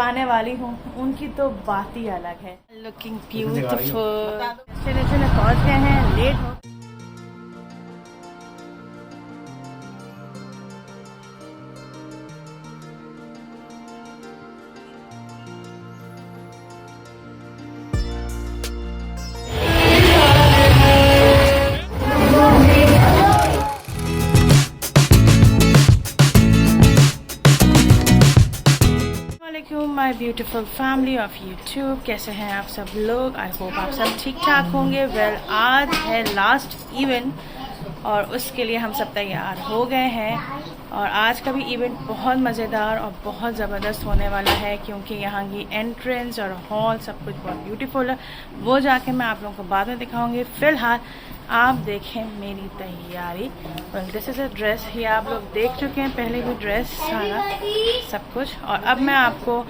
आने वाली हूँ, उनकी तो बात ही अलग है। Looking beautiful. डेस्टिनेशन पहुँच गए हैं, लेट हो। My beautiful family of YouTube, कैसे हैं आप सब लोग? आई होप आप सब ठीक ठाक होंगे। वेल, आज है लास्ट इवेंट और उसके लिए हम सब तैयार हो गए हैं। और आज का भी इवेंट बहुत मज़ेदार और बहुत ज़बरदस्त होने वाला है, क्योंकि यहाँ की एंट्रेंस और हॉल सब कुछ बहुत ब्यूटीफुल है। वो जाके मैं आप लोगों को बाद में दिखाऊंगी। फ़िलहाल आप देखें मेरी तैयारी। दिस इज़ अ ड्रेस, ये आप लोग देख चुके हैं पहले भी ड्रेस, सारा सब कुछ। और अब मैं आपको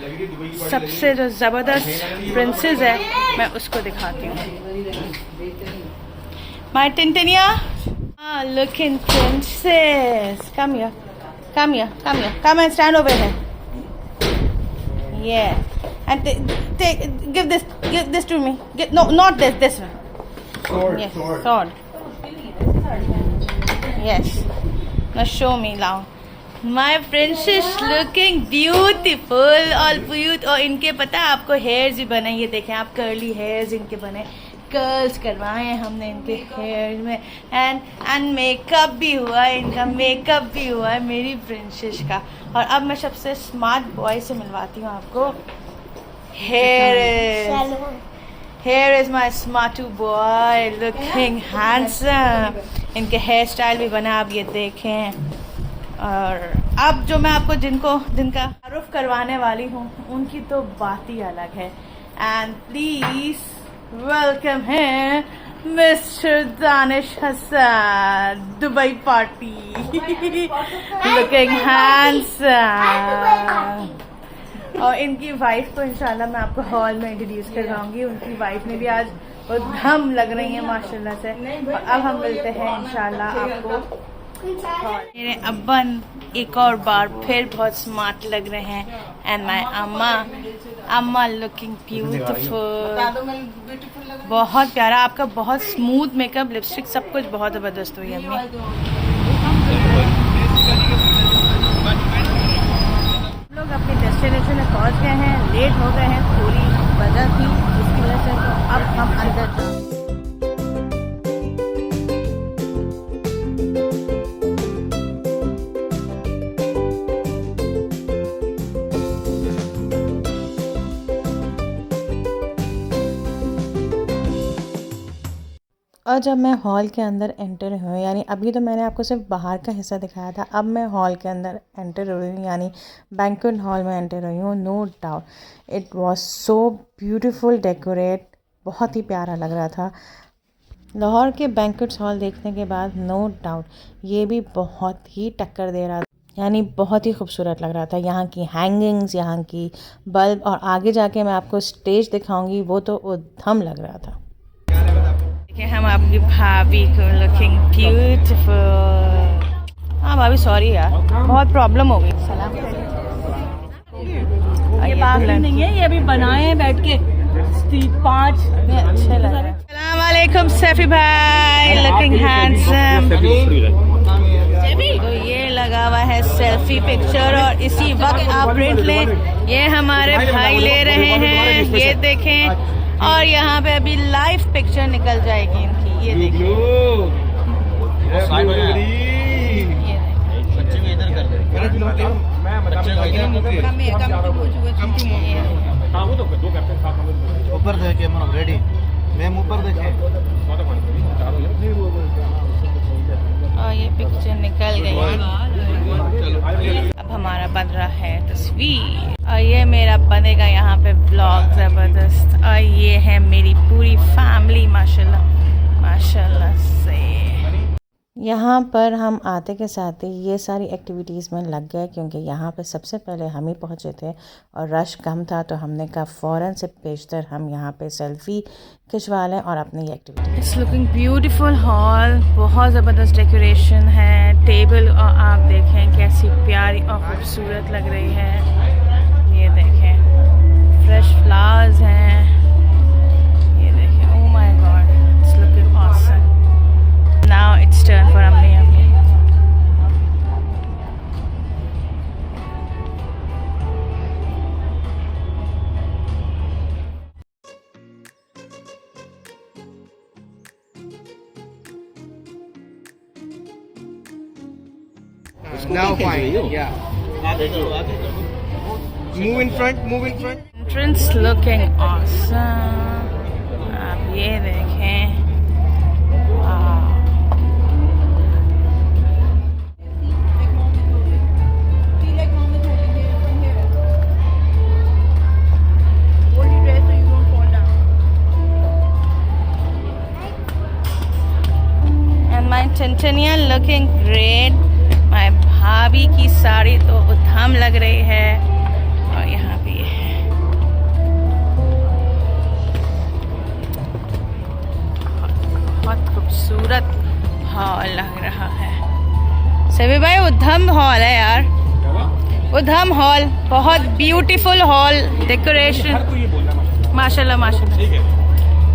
सबसे जो ज़बरदस्त प्रिंसेस है मैं उसको दिखाती हूँ। माय टिंटिनिया, looking princess, come here, come here, come here, come and stand over here. Yeah, and give this to me. No, not this one. Sword. Yes, sword. Yes. Now show me now. My princess looking beautiful, all beautiful. और इनके पता है आपको hairs भी बने, ये देखें आप, कर्ली हेयर्स इनके बने, कर्ल्स करवाए हैं हमने इनके हेयर में। एंड मेकअप भी हुआ है, इनका मेकअप भी हुआ है मेरी प्रिंसेस का। और अब मैं सबसे स्मार्ट बॉय से मिलवाती हूँ आपको। Here is my smart boy, looking handsome. इनके हेयर स्टाइल भी बना, आप ये देखें। और अब जो मैं आपको जिनका तारुफ करवाने वाली हूँ, उनकी तो बात ही अलग है। एंड प्लीज वेलकम है mister Danish Hasan, Dubai party, looking handsome. और इनकी वाइफ को इंशाल्लाह मैं आपको हॉल में इंट्रोड्यूस करवाऊंगी। उनकी वाइफ ने भी आज बहुत हम लग रही हैं माशाल्लाह से। और अब हम मिलते हैं इंशाल्लाह आपको। मेरे अब्बा एक और बार फिर बहुत स्मार्ट लग रहे हैं। एंड माय अम्मा लुकिंग ब्यूटीफुल, बहुत प्यारा। आपका बहुत स्मूथ मेकअप, लिपस्टिक सब कुछ बहुत ज़बरदस्त हुई है अम्मी। लोग अपने डेस्टिनेशन में पहुंच गए हैं, लेट हो गए हैं, थोड़ी वजह थी जिसकी वजह से। तो अब हम अंदर और जब मैं हॉल के अंदर एंटर हुई, यानी अभी तो मैंने आपको सिर्फ बाहर का हिस्सा दिखाया था, अब मैं हॉल के अंदर एंटर हुई हूँ, यानी बैंक्वेट हॉल में एंटर हुई हूँ। No doubt it was so beautiful decorate, बहुत ही प्यारा लग रहा था। लाहौर के बैंक्वेट हॉल देखने के बाद नो डाउट ये भी बहुत ही टक्कर दे रहा था, यानी बहुत ही खूबसूरत लग रहा था। यहाँ की हैंगिंग्स, यहाँ की बल्ब, और आगे जाके मैं आपको स्टेज दिखाऊँगी, वो तो उद्धम लग रहा था। हम आपकी भाभी को लुकिंग ब्यूटीफुल। हाँ भाभी, सॉरी यार, बहुत प्रॉब्लम हो गई। सलाम। ये बात नहीं है, ये अभी बनाए हैं बैठ के 5 में अच्छे लग रहे हैं। अस्सलाम वालेकुम सैफी भाई, लुकिंग हैंडसम। तो ये लगा हुआ है सेल्फी पिक्चर, और इसी वक्त आप प्रिंट लें। ये हमारे भाई ले रहे हैं, ये देखें। और यहाँ पे अभी लाइव पिक्चर निकल जाएगी इनकी, ये देखिए। ऊपर देखे मैम, रेडी मैम, ऊपर देखे। और ये पिक्चर निकल गई। अब हमारा बन रहा है तस्वीर, और ये मेरा बनेगा यहाँ पे ब्लॉग ज़बरदस्त। और ये है मेरी पूरी फैमिली माशाल्लाह माशाल्लाह से। यहाँ पर हम आते के साथ ही ये सारी एक्टिविटीज़ में लग गए, क्योंकि यहाँ पे सबसे पहले हम ही पहुँचे थे और रश कम था, तो हमने कहा फ़ौरन से पेशतर हम यहाँ पे सेल्फ़ी खिंचवा लें और अपनी ये activity. It's looking beautiful hall, बहुत ज़बरदस्त डेकोरेशन है। टेबल और आप देखें कैसी प्यारी और खूबसूरत लग रही है, ये देखें। Now fine. Yeah. Move in front. Move in front. Entrance looking awesome. आप ये देखें. Wow. And my Tintania looking great. My भाभी की साड़ी तो उद्धाम लग रही है. और यहाँ भी है. बहुत खूबसूरत हॉल लग रहा है. सभी भाई उद्धाम हॉल है यार. उद्धाम हॉल बहुत ब्यूटीफुल हॉल. डेकोरेशन माशाल्लाह माशाल्लाह. ठीक है,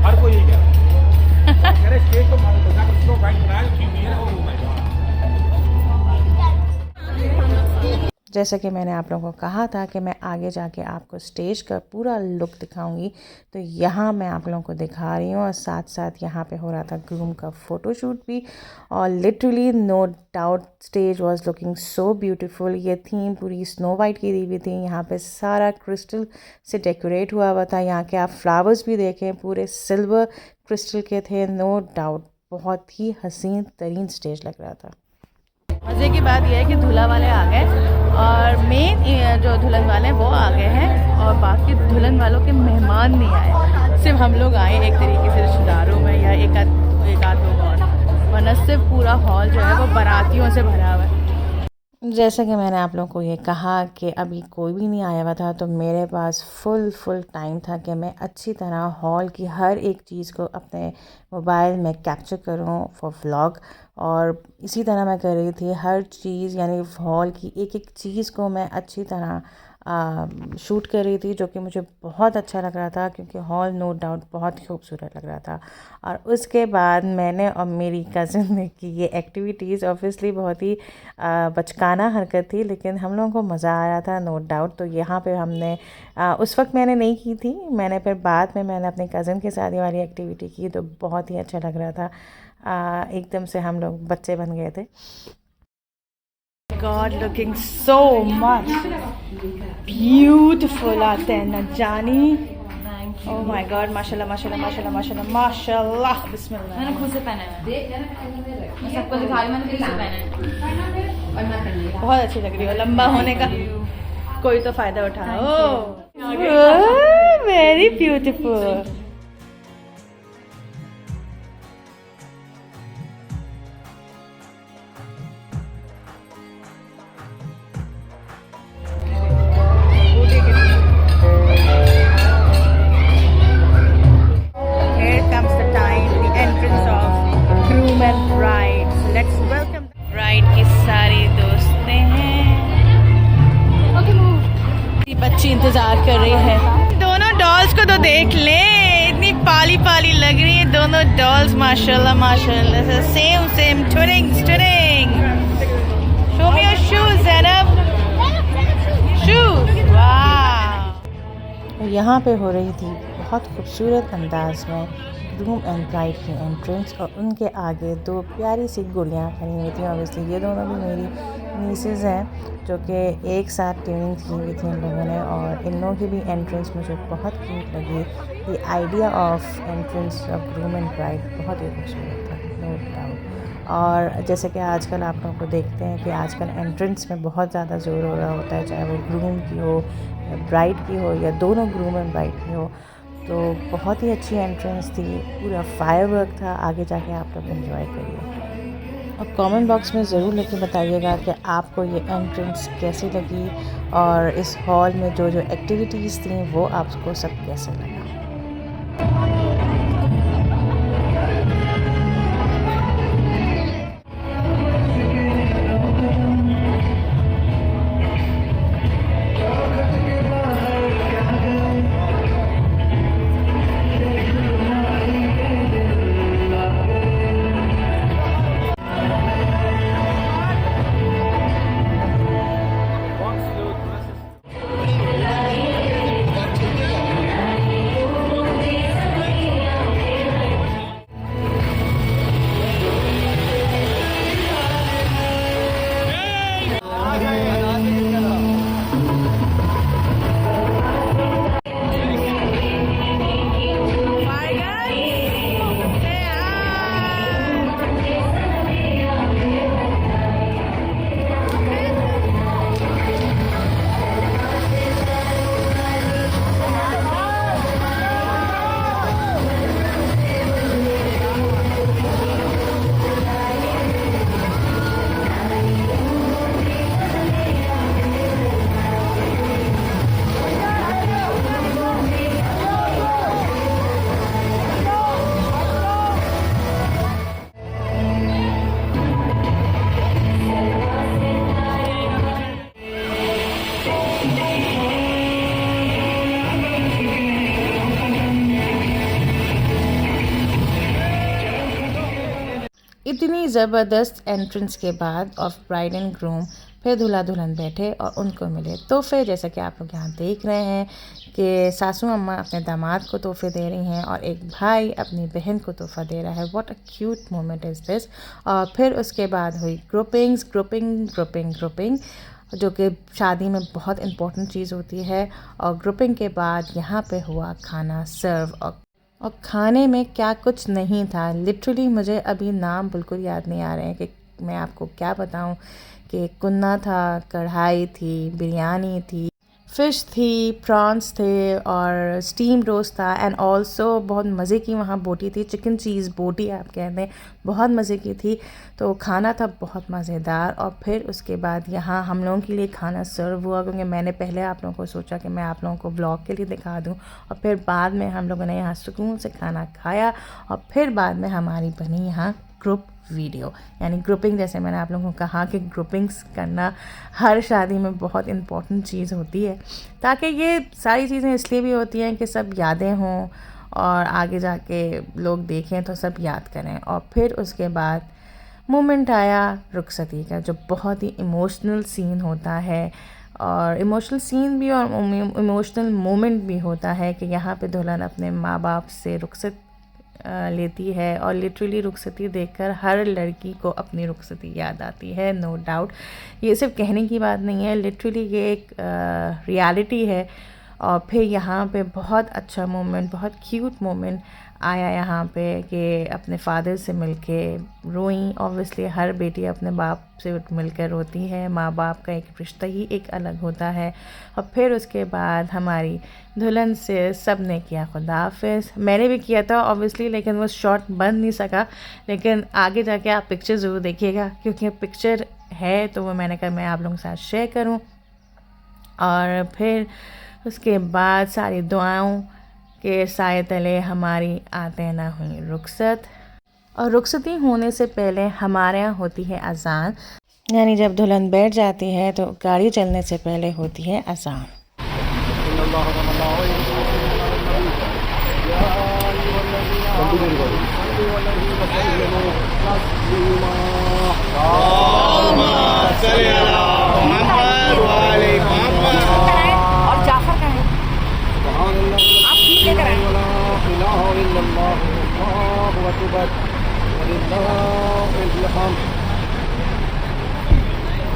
हर कोई यही कह रहा है. अरे स्टेज को मारो, जाकर स्लो फाइट बनाए, ठीक नहीं है. जैसा कि मैंने आप लोगों को कहा था कि मैं आगे जाके आपको स्टेज का पूरा लुक दिखाऊंगी, तो यहाँ मैं आप लोगों को दिखा रही हूँ. और साथ साथ यहाँ पे हो रहा था ग्रूम का फ़ोटोशूट भी. और literally no doubt stage was looking so beautiful. ये थीम पूरी स्नो वाइट की दी हुई थी. यहाँ पे सारा क्रिस्टल से डेकोरेट हुआ हुआ था. यहाँ के आप फ्लावर्स भी देखें, पूरे सिल्वर क्रिस्टल के थे. नो डाउट बहुत ही हसीन तरीन स्टेज लग रहा था. मज़े की बात यह है कि दूल्हा वाले आ गए और मेन जो दुल्हन वाले हैं वो आ गए हैं, और बाकी दुल्हन वालों के मेहमान नहीं आए. सिर्फ हम लोग आए एक तरीके से रिश्तेदारों में, या एक आध लोग और, वरना सिर्फ पूरा हॉल जो है वो बारातियों से भरा हुआ है. जैसा कि मैंने आप लोगों को ये कहा कि अभी कोई भी नहीं आया हुआ था, तो मेरे पास फुल टाइम था कि मैं अच्छी तरह हॉल की हर एक चीज़ को अपने मोबाइल में कैप्चर करूं फॉर व्लॉग. और इसी तरह मैं कर रही थी हर चीज़, यानी हॉल की एक एक चीज़ को मैं अच्छी तरह शूट कर रही थी, जो कि मुझे बहुत अच्छा लग रहा था, क्योंकि हॉल नो डाउट बहुत ही खूबसूरत लग रहा था. और उसके बाद मैंने और मेरी कज़न ने की ये एक्टिविटीज़. ऑब्वियसली बहुत ही बचकाना हरकत थी, लेकिन हम लोगों को मज़ा आ रहा था नो डाउट. तो यहाँ पे हमने उस वक्त मैंने नहीं की थी, मैंने फिर बाद में मैंने अपने कज़न के साथ ये वाली एक्टिविटी की, तो बहुत ही अच्छा लग रहा था. एकदम से हम लोग बच्चे बन गए थे. God, looking so much beautiful आते हैं न जानी. Oh my God, माशाल्लाह माशाल्लाह माशाल्लाह माशाल्लाह माशाल्लाह. बिस्मिल्लाह. मैंने खुद से पहना है. मैं सबको दिखा रही हूं, मैंने खुद से पहना है. बहुत अच्छी लग रही हो. लंबा होने का कोई तो फायदा उठाओ. Very beautiful. बच्ची इंतजार कर रही है. दोनों डॉल्स को तो देख ले, इतनी पाली पाली लग रही है दोनों डॉल्स. माशाल्लाह माशाल्लाह. Same Twinings. Show me your shoes Zainab. Shoes. वाह. यहाँ पे हो रही थी बहुत खूबसूरत अंदाज में ग्रूम एंड ब्राइड की एंट्रेंस, और उनके आगे दो प्यारी सी गुड़ियाँ खड़ी हुई थी. ऑब्वियसली ये दोनों भी मेरी नीसेस हैं, जो कि एक साथ ट्यूनिंग की हुई थी इन लोगों ने. और इन लोगों की भी एंट्रेंस मुझे बहुत क्यूट लगी. The idea of entrance of groom and bride बहुत ही खूबसूरत था नो डाउट. और जैसे कि आजकल आप लोगों को देखते हैं कि आजकल एंट्रेंस में बहुत ज़्यादा ज़ोर हो रहा होता है, चाहे वो ग्रूम की हो या ब्राइड की हो, या दोनों ग्रूम एंड ब्राइड की हो. तो बहुत ही अच्छी एंट्रेंस थी. पूरा फायरवर्क था. आगे जाके आप लोग एंजॉय करिए. और कमेंट बॉक्स में ज़रूर लिख के बताइएगा कि आपको ये एंट्रेंस कैसी लगी, और इस हॉल में जो एक्टिविटीज़ थी वो आपको सब कैसे लगा. इतनी ज़बरदस्त एंट्रेंस के बाद ऑफ ब्राइड एंड ग्रूम फिर दूल्हा दुल्हन बैठे और उनको मिले तोहफे, जैसा कि आप लोग यहाँ देख रहे हैं कि सासू अम्मा अपने दामाद को तोहफे दे रही हैं और एक भाई अपनी बहन को तोहफा दे रहा है। What a cute moment is this. और फिर उसके बाद हुई ग्रुपिंग, जो कि शादी में बहुत इम्पोर्टेंट चीज़ होती है। और ग्रुपिंग के बाद यहाँ पे हुआ खाना सर्व, और खाने में क्या कुछ नहीं था। लिटरली मुझे अभी नाम बिल्कुल याद नहीं आ रहे हैं कि मैं आपको क्या बताऊं कि कुन्ना था, कढ़ाई थी, बिरयानी थी, फ़िश थी, प्रॉन्स थे और स्टीम रोस्ट था। एंड ऑल्सो बहुत मज़े की वहाँ बोटी थी, चिकन चीज़ बोटी आप कहते हैं, बहुत मज़े की थी। तो खाना था बहुत मज़ेदार। और फिर उसके बाद यहाँ हम लोगों के लिए खाना सर्व हुआ, क्योंकि मैंने पहले आप लोगों को सोचा कि मैं आप लोगों को ब्लॉग के लिए दिखा दूँ, और फिर बाद में हम लोगों ने यहाँ सुकून से खाना खाया। और फिर बाद में हमारी बनी यहाँ ग्रुप वीडियो, यानी ग्रुपिंग। जैसे मैंने आप लोगों को कहा कि ग्रुपिंग्स करना हर शादी में बहुत इम्पॉर्टेंट चीज़ होती है, ताकि ये सारी चीज़ें इसलिए भी होती हैं कि सब यादें हों और आगे जाके लोग देखें तो सब याद करें। और फिर उसके बाद मोमेंट आया रुखसती का, जो बहुत ही इमोशनल सीन होता है, और इमोशनल सीन भी और इमोशनल मोमेंट भी होता है कि यहाँ पे दुल्हन अपने माँ बाप से रुखसत लेती है। और लिटरली रुखसती देखकर हर लड़की को अपनी रुखसती याद आती है, नो डाउट। ये सिर्फ कहने की बात नहीं है, लिटरली ये एक रियलिटी है। और फिर यहाँ पे बहुत अच्छा मोमेंट, बहुत क्यूट मोमेंट आया यहाँ पे कि अपने फादर से मिलके रोई। ऑब्वियसली हर बेटी अपने बाप से मिलकर रोती है, माँ बाप का एक रिश्ता ही एक अलग होता है। और फिर उसके बाद हमारी दुल्हन से सब ने किया खुदा हाफिज़। मैंने भी किया था ऑब्वियसली, लेकिन वो शॉट बन नहीं सका। लेकिन आगे जाके आप पिक्चर ज़रूर देखिएगा, क्योंकि पिक्चर है तो वो मैंने कहा मैं आप लोगों के साथ शेयर करूँ। और फिर उसके बाद सारी दुआओं के साए तले हमारी आते ना हुई रुखसत। और रुखसती होने से पहले हमारे यहाँ होती है अज़ान, यानी जब दुल्हन बैठ जाती है तो गाड़ी चलने से पहले होती है अज़ान। और जाफर का है, आप ठीक लेकर आए।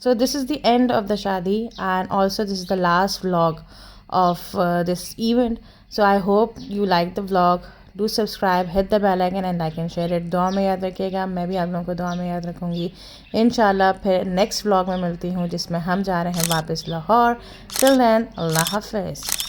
So this is the end of the shadi, and also this is the last vlog of this event. So I hope you like the vlog. Do subscribe, hit the bell icon and like and share it. दुआ में याद रखिएगा, मैं भी आप लोगों को दुआ में याद रखूँगी इंशाल्लाह। फिर नेक्स्ट व्लॉग में मिलती हूँ जिसमें हम जा रहे हैं वापस लाहौर। टिल देन अल्लाह हाफिज़।